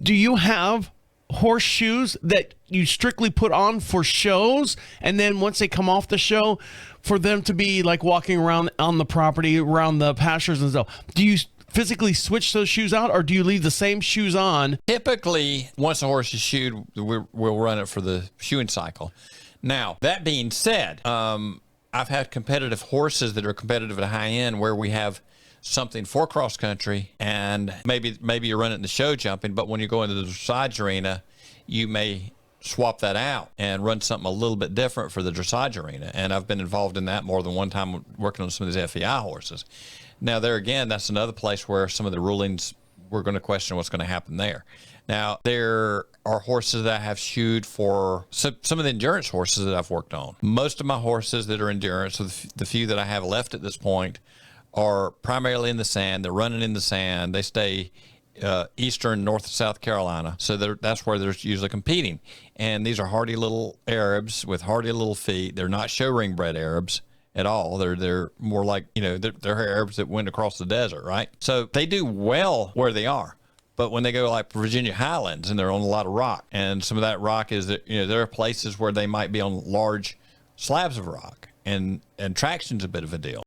Do you have horseshoes that you strictly put on for shows, and then once they come off the show, for them to be like walking around on the property, around the pastures and stuff? Do you physically switch those shoes out, or do you leave the same shoes on? Typically, once a horse is shoed, we'll run it for the shoeing cycle. Now, that being said, I've had competitive horses that are competitive at high end where we have something for cross country, and maybe you run it in the show jumping, but when you go into the dressage arena, you may swap that out and run something a little bit different for the dressage arena. And I've been involved in that more than one time working on some of these FEI horses. Now, there again, that's another place where some of the rulings, we're going to question what's going to happen there. Now, there are horses that I have shoed for some of the endurance horses that I've worked on. Most of my horses that are endurance, so the few that I have left at this point, are primarily in the sand. They're running in the sand. They stay eastern, North and South Carolina. So that's where they're usually competing. And these are hardy little Arabs with hardy little feet. They're not show ring bred Arabs at all. They're more like, they're Arabs that went across the desert, right? So they do well where they are. But when they go like Virginia Highlands and they're on a lot of rock, and some of that rock is that, there are places where they might be on large slabs of rock, and traction's a bit of a deal.